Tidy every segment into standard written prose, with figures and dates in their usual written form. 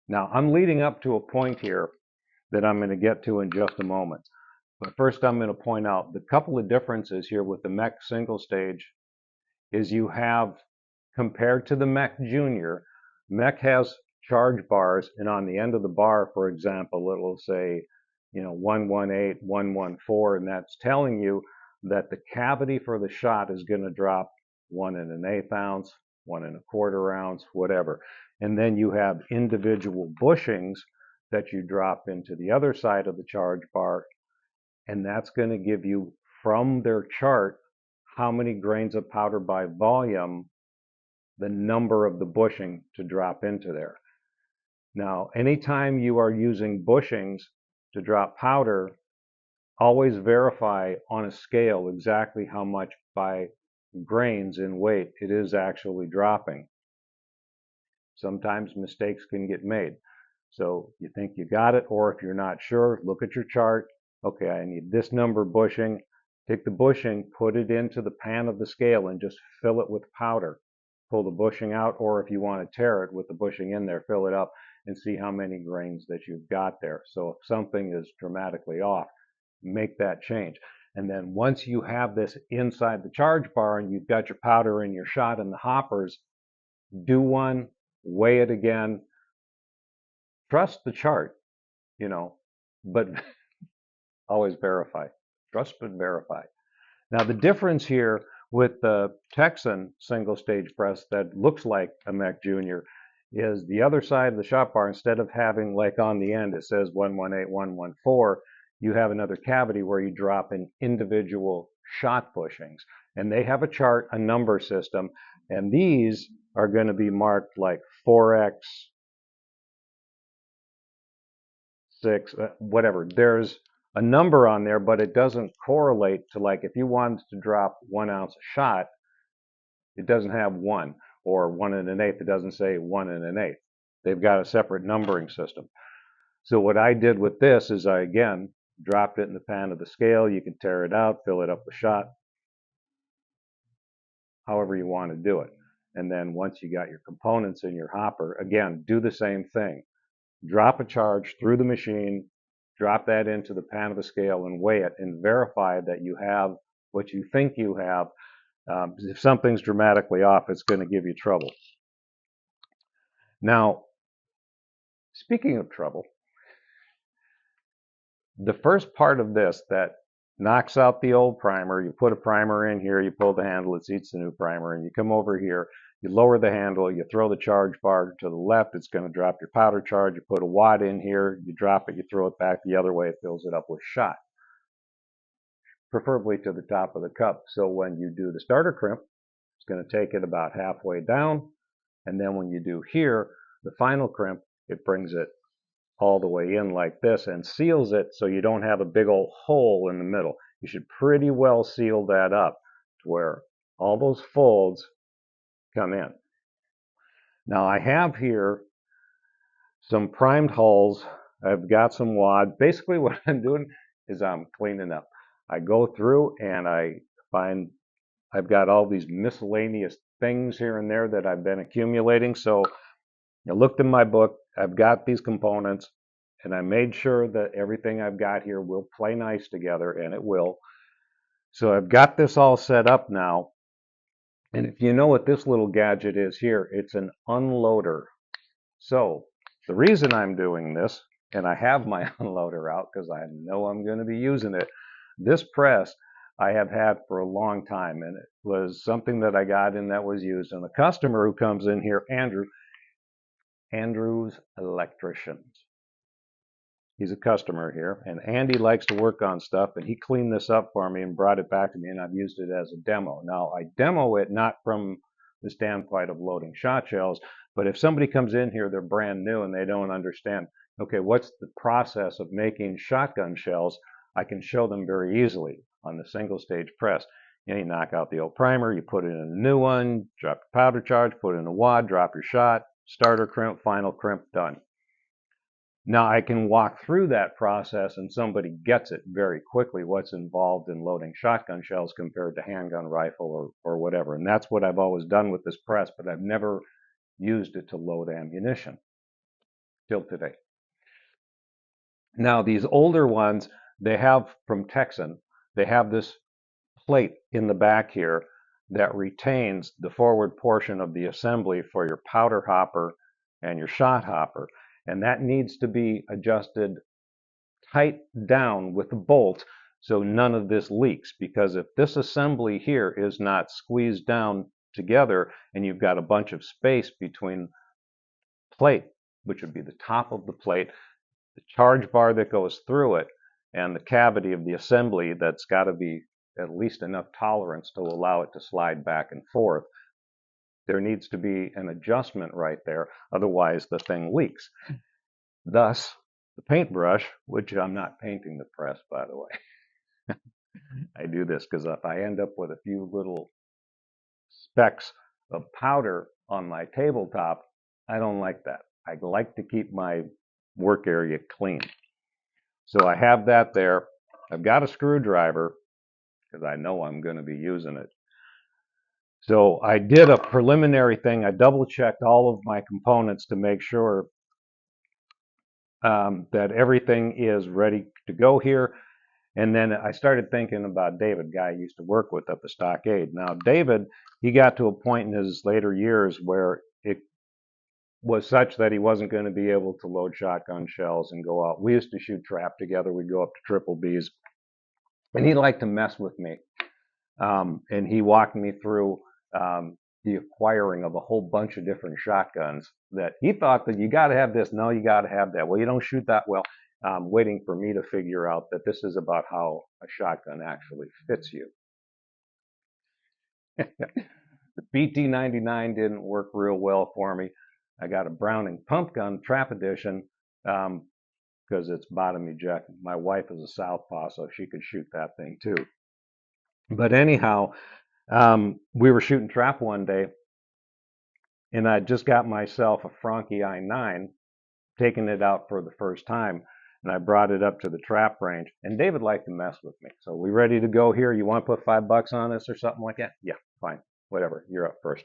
Now, I'm leading up to a point here that I'm going to get to in just a moment. But first, I'm going to point out the couple of differences here with the Mech single stage is you have, compared to the Mech Junior, Mech has charge bars, and on the end of the bar, for example, it'll say, 118, 114, and that's telling you that the cavity for the shot is going to drop 1 1/8 ounce, 1 1/4 ounce, whatever. And then you have individual bushings that you drop into the other side of the charge bar, and that's going to give you from their chart how many grains of powder by volume, the number of the bushing to drop into there. Now, anytime you are using bushings to drop powder, always verify on a scale exactly how much by grains in weight it is actually dropping. Sometimes mistakes can get made. So you think you got it, or if you're not sure, look at your chart. Okay, I need this number bushing. Take the bushing, put it into the pan of the scale, and just fill it with powder. Pull the bushing out, or if you want to tare it with the bushing in there, fill it up and see how many grains that you've got there. So if something is dramatically off, make that change. And then once you have this inside the charge bar and you've got your powder and your shot in the hoppers, do one, weigh it again, trust the chart, but always verify. Trust but verify. Now, the difference here with the Texan single stage press that looks like a Mech Junior is the other side of the shot bar, instead of having like on the end it says 118, 114, you have another cavity where you drop in individual shot bushings. And they have a chart, a number system, and these are going to be marked like 4x, 6, whatever. There's a number on there, but it doesn't correlate to, like, if you wanted to drop 1 ounce a shot, it doesn't have 1, or 1 1/8, it doesn't say 1 1/8. They've got a separate numbering system. So what I did with this is I, again, dropped it in the pan of the scale. You can tear it out, fill it up with shot, however you want to do it. And then once you got your components in your hopper, again, do the same thing. Drop a charge through the machine, drop that into the pan of a scale and weigh it and verify that you have what you think you have. If something's dramatically off, it's going to give you trouble. Now, speaking of trouble, the first part of this that knocks out the old primer, you put a primer in here, you pull the handle, it seats the new primer, and you come over here, you lower the handle, you throw the charge bar to the left, it's going to drop your powder charge, you put a wad in here, you drop it, you throw it back the other way, it fills it up with shot, preferably to the top of the cup. So when you do the starter crimp, it's going to take it about halfway down, and then when you do here, the final crimp, it brings it all the way in like this and seals it so you don't have a big old hole in the middle. You should pretty well seal that up to where all those folds come in. Now I have here some primed hulls. I've got some wad. Basically what I'm doing is I'm cleaning up. I go through and I find I've got all these miscellaneous things here and there that I've been accumulating. So I looked in my book, I've got these components, and I made sure that everything I've got here will play nice together, and it will. So I've got this all set up now. And if you know what this little gadget is here, it's an unloader. So the reason I'm doing this, and I have my unloader out because I know I'm going to be using it, this press I have had for a long time, and it was something that I got in that was used. And the customer who comes in here, Andrew's Electricians. He's a customer here, and Andy likes to work on stuff, and he cleaned this up for me and brought it back to me, and I've used it as a demo. Now, I demo it not from the standpoint of loading shot shells, but if somebody comes in here, they're brand new, and they don't understand, okay, what's the process of making shotgun shells, I can show them very easily on the single stage press. You knock out the old primer, you put it in a new one, drop your powder charge, put it in a wad, drop your shot, starter crimp, final crimp, done. Now I can walk through that process and somebody gets it very quickly what's involved in loading shotgun shells compared to handgun rifle or whatever. And that's what I've always done with this press, but I've never used it to load ammunition. till today. Now, these older ones, they have from Texan, they have this plate in the back here that retains the forward portion of the assembly for your powder hopper and your shot hopper. And that needs to be adjusted tight down with a bolt so none of this leaks. Because if this assembly here is not squeezed down together and you've got a bunch of space between plate, which would be the top of the plate, the charge bar that goes through it, and the cavity of the assembly that's got to be at least enough tolerance to allow it to slide back and forth. There needs to be an adjustment right there, otherwise the thing leaks. Thus, the paintbrush, which I'm not painting the press, by the way. I do this because if I end up with a few little specks of powder on my tabletop, I don't like that. I like to keep my work area clean. So I have that there. I've got a screwdriver because I know I'm going to be using it. So I did a preliminary thing. I double checked all of my components to make sure that everything is ready to go here. And then I started thinking about David, guy I used to work with up the stockade. Now, David, he got to a point in his later years where it was such that he wasn't going to be able to load shotgun shells and go out. We used to shoot trap together. We'd go up to triple Bs. And he liked to mess with me. And he walked me through the acquiring of a whole bunch of different shotguns that he thought that you got to have this. No, you got to have that. Well, you don't shoot that well. Waiting for me to figure out that this is about how a shotgun actually fits you. The BT-99 didn't work real well for me. I got a Browning pump gun trap edition because it's bottom eject. My wife is a southpaw, so she could shoot that thing too. But anyhow, we were shooting trap one day, and I just got myself a Franke I-9, taking it out for the first time, and I brought it up to the trap range. And David liked to mess with me. So, we ready to go here? You want to put $5 on this or something like that? Yeah, fine, whatever. You're up first.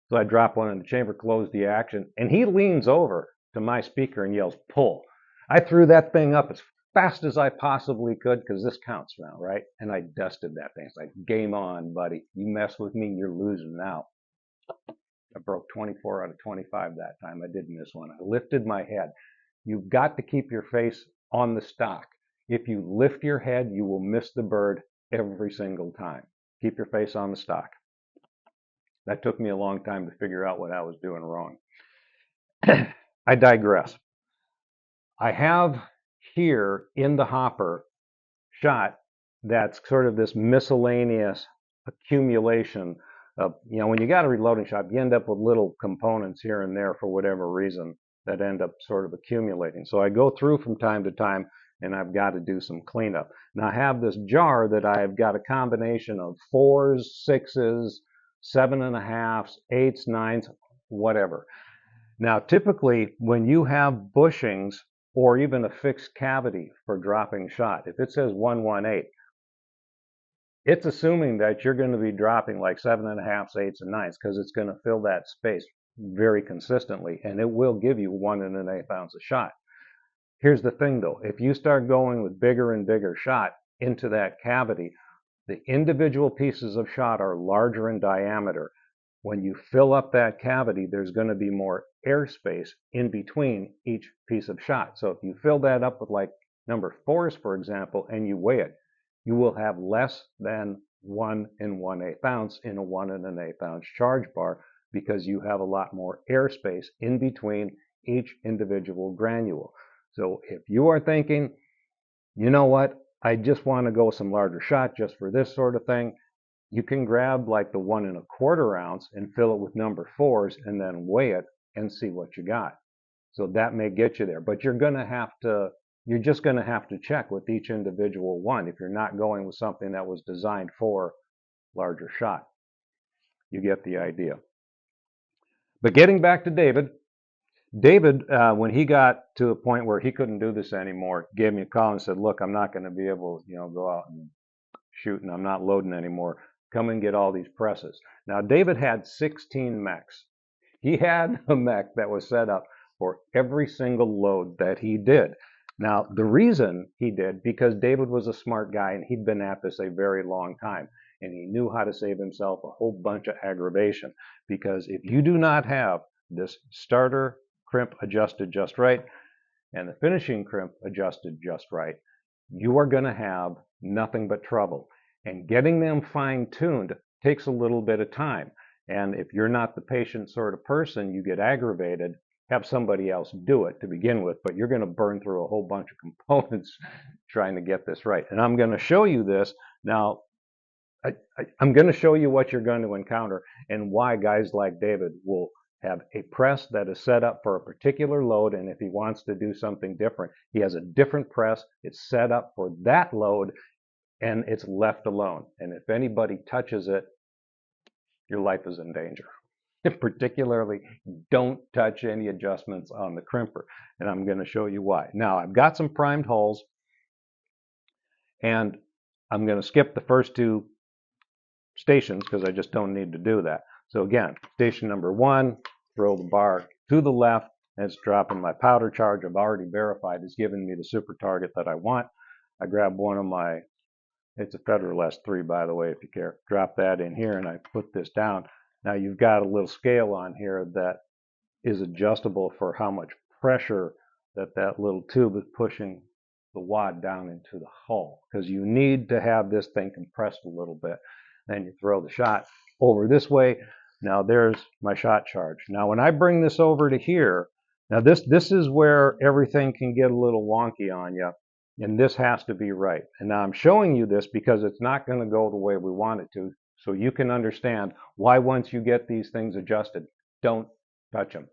So I drop one in the chamber, close the action, and he leans over to my speaker and yells, "Pull." I threw that thing up as fast as I possibly could because this counts now, right? And I dusted that thing. It's like, game on, buddy. You mess with me, you're losing now. I broke 24 out of 25 that time. I didn't miss one. I lifted my head. You've got to keep your face on the stock. If you lift your head, you will miss the bird every single time. Keep your face on the stock. That took me a long time to figure out what I was doing wrong. I digress. I have here in the hopper shot that's sort of this miscellaneous accumulation of, when you got a reloading shop, you end up with little components here and there for whatever reason that end up sort of accumulating. So I go through from time to time and I've got to do some cleanup. Now I have this jar that I've got a combination of 4s, 6s, 7.5s, 8s, 9s, whatever. Now typically when you have bushings or even a fixed cavity for dropping shot, if it says 118, it's assuming that you're going to be dropping like 7.5s, 8s, and 9s because it's going to fill that space very consistently, and it will give you 1 1/8 ounce of shot. Here's the thing though, if you start going with bigger and bigger shot into that cavity, the individual pieces of shot are larger in diameter. When you fill up that cavity, there's going to be more airspace in between each piece of shot. So if you fill that up with like number 4s, for example, and you weigh it, you will have less than 1 1/8 ounce in a 1 1/8 ounce charge bar because you have a lot more airspace in between each individual granule. So if you are thinking, you know what, I just want to go some larger shot just for this sort of thing, you can grab like the 1 1/4 ounce and fill it with number 4s and then weigh it and see what you got. So that may get you there, but you're just going to have to check with each individual one if you're not going with something that was designed for larger shot. You get the idea. But getting back to David, when he got to a point where he couldn't do this anymore, gave me a call and said, "Look, I'm not going to be able to, go out and shoot, and I'm not loading anymore. Come and get all these presses." Now, David had 16 mechs. He had a mech that was set up for every single load that he did. Now, the reason he did, because David was a smart guy and he'd been at this a very long time, and he knew how to save himself a whole bunch of aggravation. Because if you do not have this starter crimp adjusted just right and the finishing crimp adjusted just right, you are going to have nothing but trouble. And getting them fine-tuned takes a little bit of time. And if you're not the patient sort of person, you get aggravated, have somebody else do it to begin with, but you're going to burn through a whole bunch of components trying to get this right. And I'm going to show you this. Now, I'm going to show you what you're going to encounter and why guys like David will have a press that is set up for a particular load, and if he wants to do something different, he has a different press. It's set up for that load, and it's left alone. And if anybody touches it, your life is in danger. Particularly, don't touch any adjustments on the crimper, and I'm going to show you why. Now, I've got some primed holes, and I'm going to skip the first two stations because I just don't need to do that. So again, station number 1, throw the bar to the left, and it's dropping my powder charge. I've already verified it's giving me the super target that I want. I grab one of my, it's a Federal S3 by the way if you care, drop that in here and I put this down. Now you've got a little scale on here that is adjustable for how much pressure that little tube is pushing the wad down into the hull, because you need to have this thing compressed a little bit. Then you throw the shot over this way. Now there's my shot charge. Now when I bring this over to here, now this is where everything can get a little wonky on you, and this has to be right. And now I'm showing you this because it's not going to go the way we want it to, so you can understand why once you get these things adjusted, don't touch them.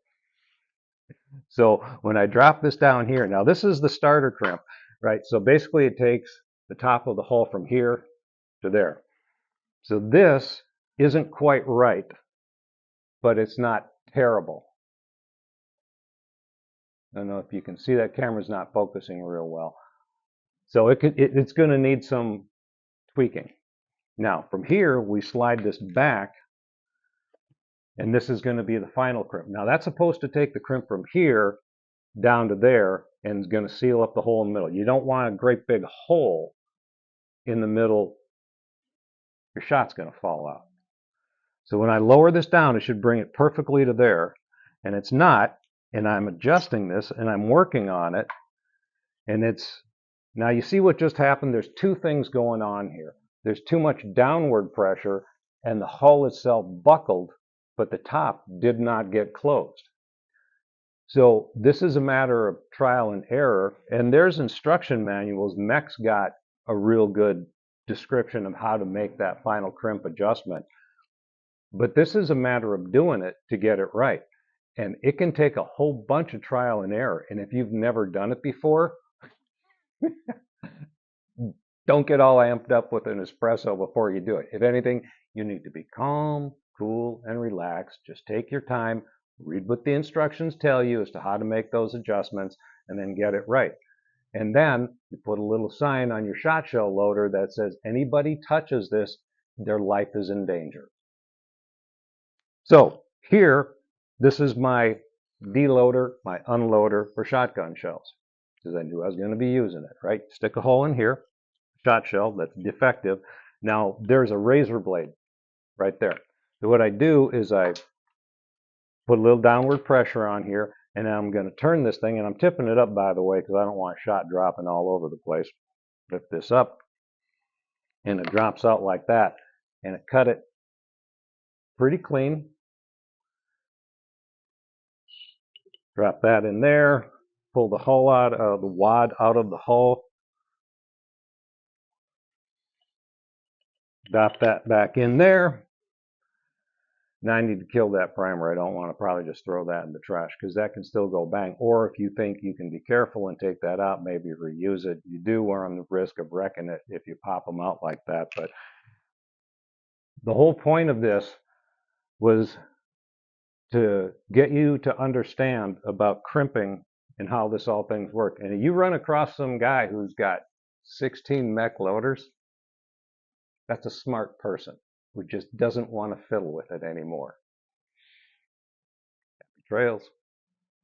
So when I drop this down here, now this is the starter crimp, right? So basically it takes the top of the hull from here to there. So this isn't quite right, but it's not terrible. I don't know if you can see that camera's not focusing real well. So it's going to need some tweaking. Now from here we slide this back, and this is going to be the final crimp. Now that's supposed to take the crimp from here down to there and is going to seal up the hole in the middle. You don't want a great big hole in the middle. Your shot's going to fall out. So when I lower this down, it should bring it perfectly to there, and it's not, and I'm adjusting this and I'm working on it, and it's, now you see what just happened? There's two things going on here. There's too much downward pressure and the hull itself buckled, but the top did not get closed. So this is a matter of trial and error, and there's instruction manuals. Mech's got a real good description of how to make that final crimp adjustment. But this is a matter of doing it to get it right. And it can take a whole bunch of trial and error. And if you've never done it before, don't get all amped up with an espresso before you do it. If anything, you need to be calm, cool, and relaxed. Just take your time, read what the instructions tell you as to how to make those adjustments, and then get it right. And then you put a little sign on your shot shell loader that says, anybody touches this, their life is in danger. So here, this is my deloader, my unloader for shotgun shells, because I knew I was going to be using it, right? Stick a hole in here, shot shell that's defective. Now there's a razor blade right there. So what I do is I put a little downward pressure on here, and I'm going to turn this thing, and I'm tipping it up, by the way, because I don't want shot dropping all over the place. Lift this up, and it drops out like that, and it cut it pretty clean. Drop that in there, pull the hull out of the wad out of the hull, drop that back in there. Now I need to kill that primer. I don't want to probably just throw that in the trash, because that can still go bang. Or if you think you can be careful and take that out, maybe reuse it. You do run the risk of wrecking it if you pop them out like that. But the whole point of this was to get you to understand about crimping and how this all things work. And if you run across some guy who's got 16 mech loaders, that's a smart person who just doesn't want to fiddle with it anymore. Happy trails.